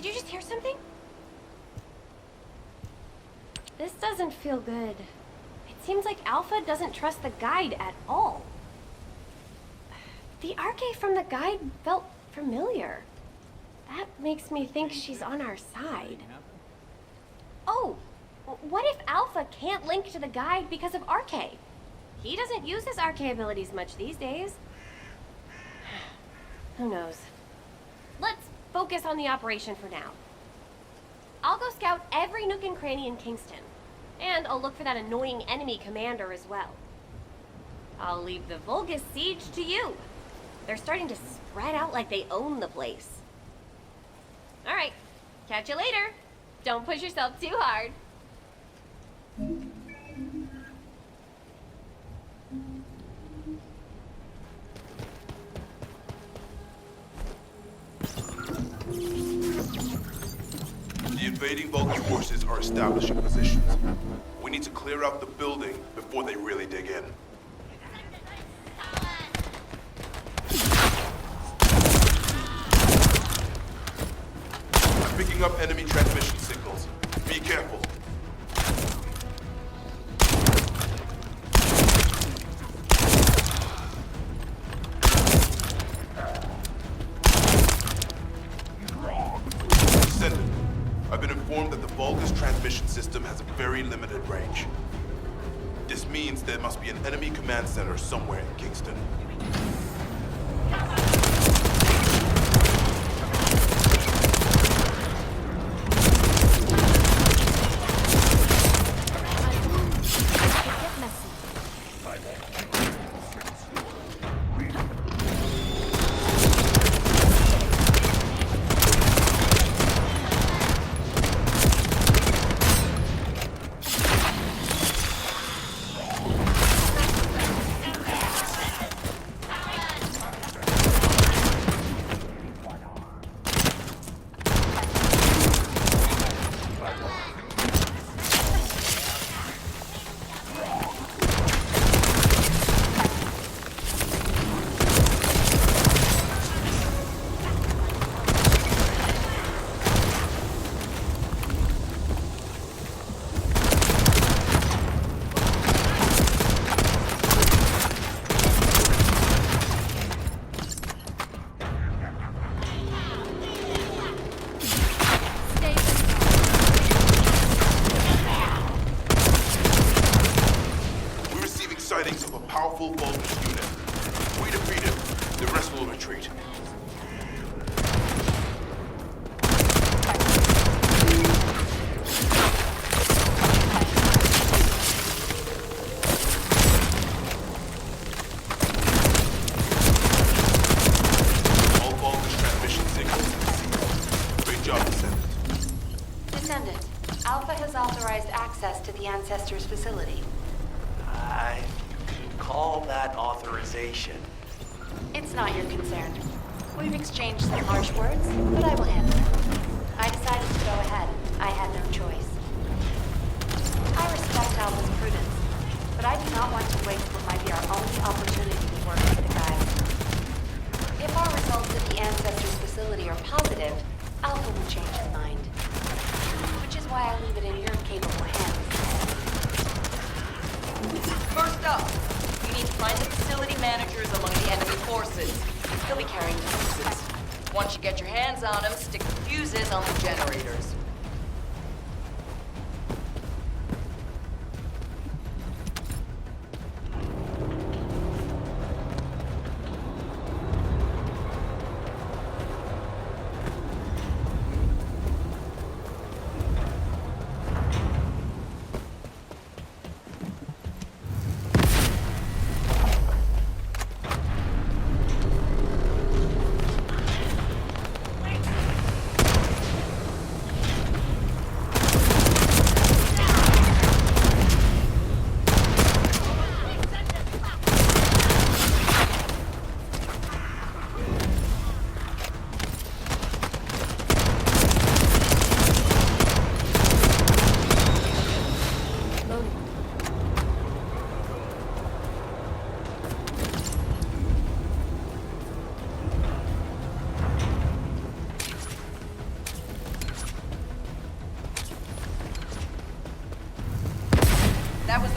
Did you just hear something? This doesn't feel good. It seems like Alpha doesn't trust the guide at all. The RK from the guide felt familiar. That makes me think she's on our side. Oh, what if Alpha can't link to the guide because of RK? He doesn't use his RK abilities much these days. Who knows? Let's focus on the operation for now. I'll go scout every nook and cranny in Kingston. And I'll look for that annoying enemy commander as well. I'll leave the Vulgus siege to you. They're starting to spread out like they own the place. Alright, catch you later. Don't push yourself too hard. The invading Vulcan forces are establishing positions. We need to clear out the building before they really dig in. I'm picking up enemy transmission signals. Be careful. Descendant. I've been informed that the Vulgus transmission system has a very limited range. This means there must be an enemy command center somewhere in Kingston. Sightings of a powerful Vulgus unit. We defeat it, the rest will retreat. All Vulgus transmission signals. Great job, Descendant. Descendant, Alpha has authorized access to the Ancestors' facility. Call that authorization. It's not your concern. We've exchanged some harsh words, but I will handle it. I decided to go ahead. I had no choice. I respect Alpha's prudence, but I do not want to waste what might be our only opportunity to work with the guys. If our results at the Ancestors' facility are positive, Alpha will change his mind. Which is why I leave it in your capable hands. First up, we need to find the facility managers among the enemy forces. They'll be carrying fuses. Once you get your hands on them, stick the fuses on the generators.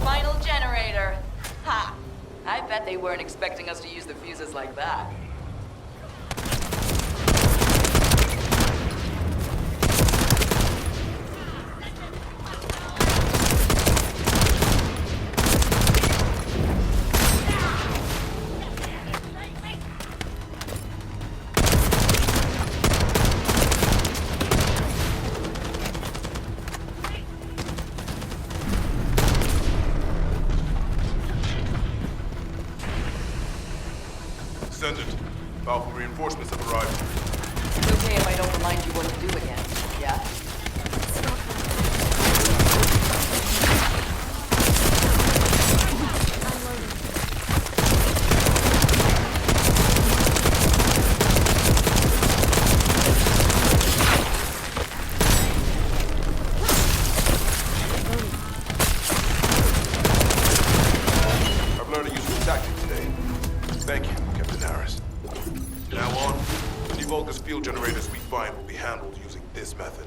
final generator. Ha! I bet they weren't expecting us to use the fuses like that. Descendant, powerful reinforcements have arrived. It's okay if I don't remind you what to do again, yeah? I've learned a useful tactic today. Thank you, Captain Harris. From now on, any Vulgus field generators we find will be handled using this method.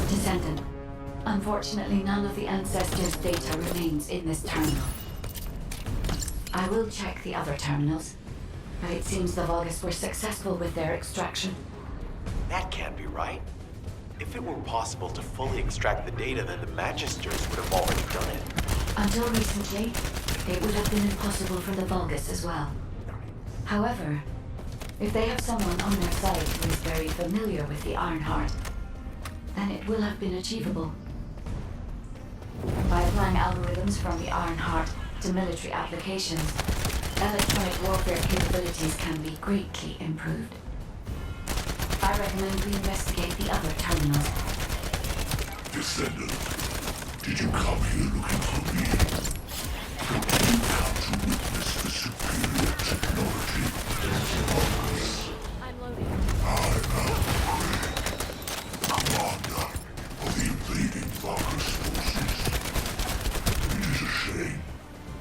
Descendant. Unfortunately, none of the Ancestors' data remains in this terminal. I will check the other terminals, but it seems the Vulgus were successful with their extraction. That can't be right. If it were possible to fully extract the data, then the Magisters would have already done it. Until recently, it would have been impossible for the Vulgus as well. However, if they have someone on their side who is very familiar with the Ironheart, then it will have been achievable. By applying algorithms from the Ironheart to military applications, electronic warfare capabilities can be greatly improved. I recommend we investigate the other terminals. Descendant, did you come here looking for me? You come to witness the superior technology of ours. I'm loading. I am Craig, commander of the invading Vulgus forces. It is a shame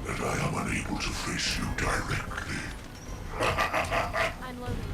that I am unable to face you directly. I'm loading.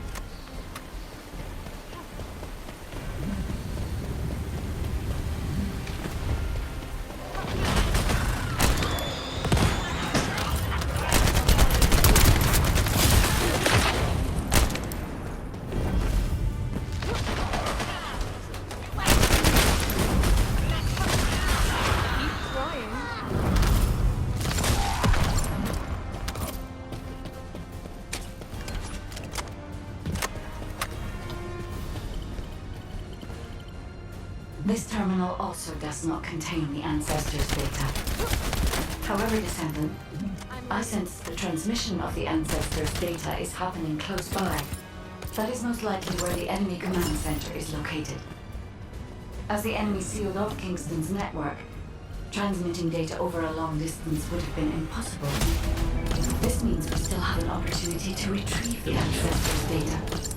This terminal also does not contain the Ancestors' data. However, Descendant, I sense the transmission of the Ancestors' data is happening close by. That is most likely where the enemy command center is located. As the enemy sealed off Kingston's network, transmitting data over a long distance would have been impossible. This means we still have an opportunity to retrieve the Ancestors' data.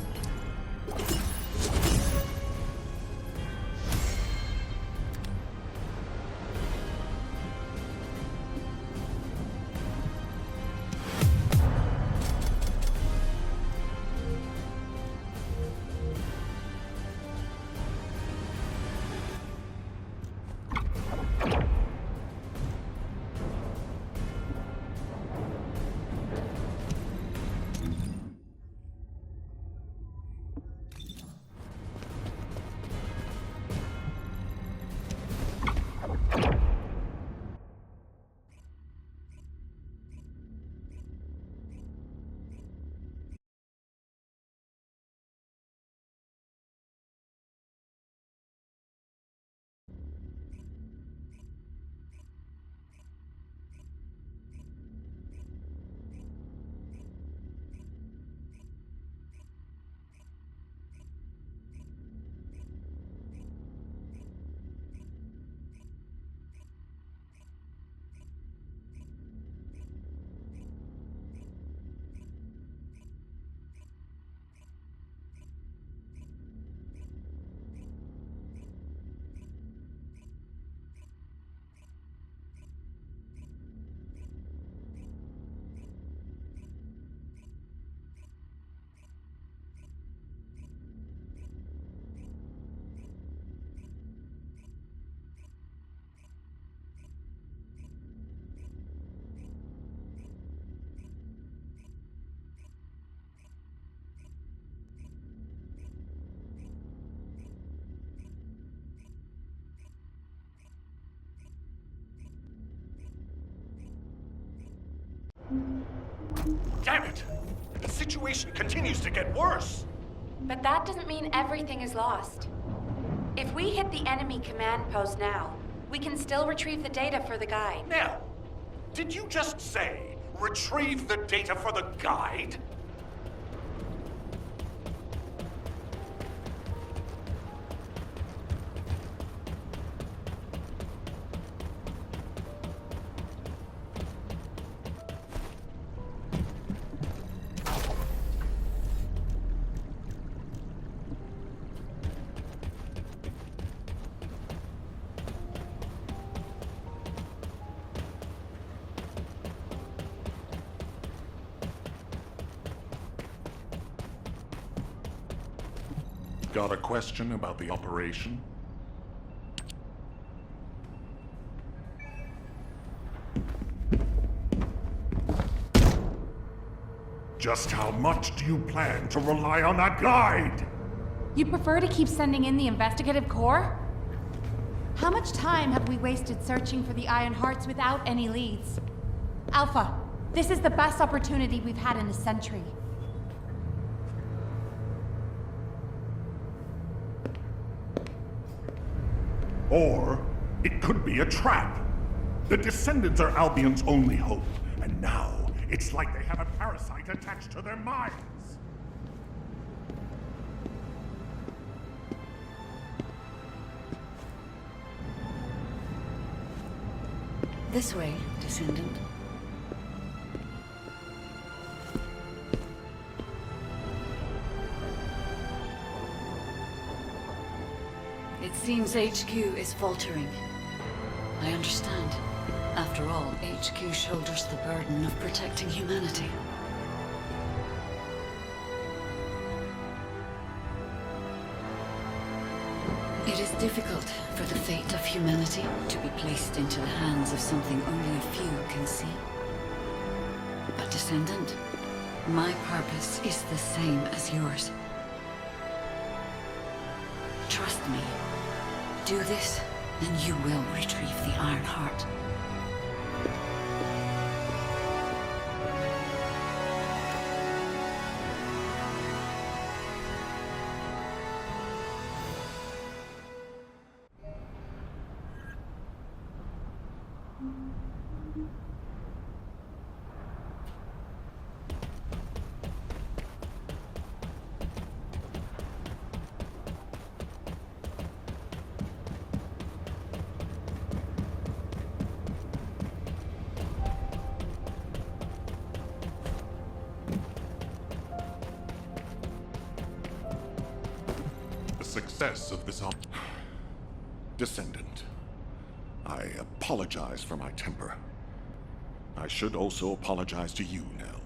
Damn it! The situation continues to get worse! But that doesn't mean everything is lost. If we hit the enemy command post now, we can still retrieve the data for the guide. Now, did you just say, retrieve the data for the guide? got a question about the operation? Just how much do you plan to rely on that guide? You'd prefer to keep sending in the investigative corps? How much time have we wasted searching for the Iron Hearts without any leads? Alpha, this is the best opportunity we've had in a century. Or it could be a trap. The Descendants are Albion's only hope, and now it's like they have a parasite attached to their minds. This way, Descendant. It seems HQ is faltering. I understand. After all, HQ shoulders the burden of protecting humanity. It is difficult for the fate of humanity to be placed into the hands of something only a few can see. But Descendant, my purpose is the same as yours. Trust me. Do this, and you will retrieve the Iron Heart. Success of this Descendant, I apologize for my temper. I should also apologize to you, Nell.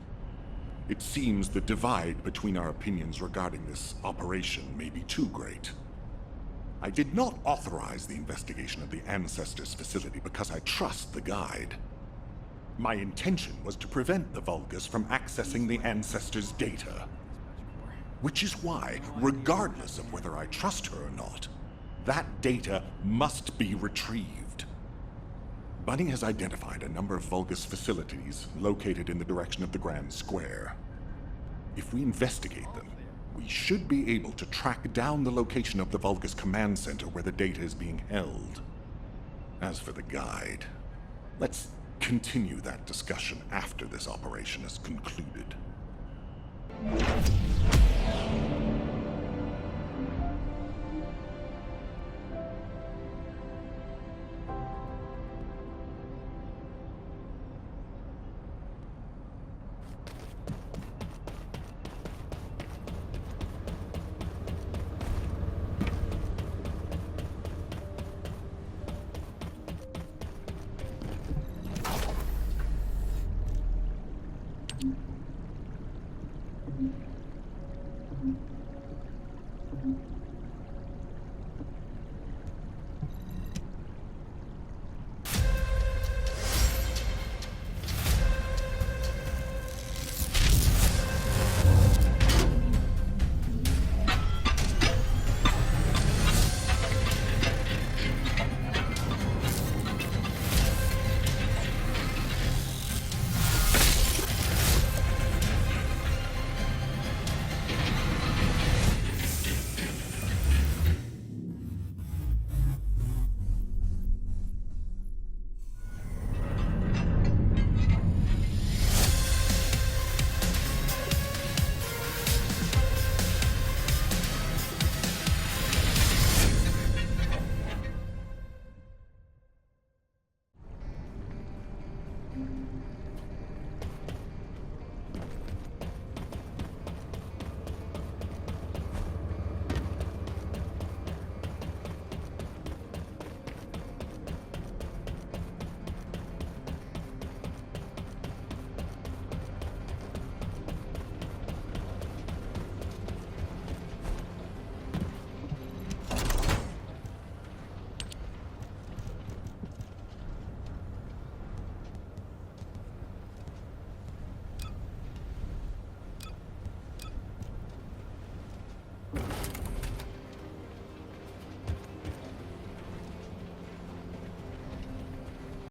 It seems the divide between our opinions regarding this operation may be too great. I did not authorize the investigation of the Ancestors facility because I trust the guide. My intention was to prevent the Vulgus from accessing the Ancestors' data. Which is why, regardless of whether I trust her or not, that data must be retrieved. Bunny has identified a number of Vulgus facilities located in the direction of the Grand Square. If we investigate them, we should be able to track down the location of the Vulgus command center where the data is being held. As for the guide, let's continue that discussion after this operation is concluded.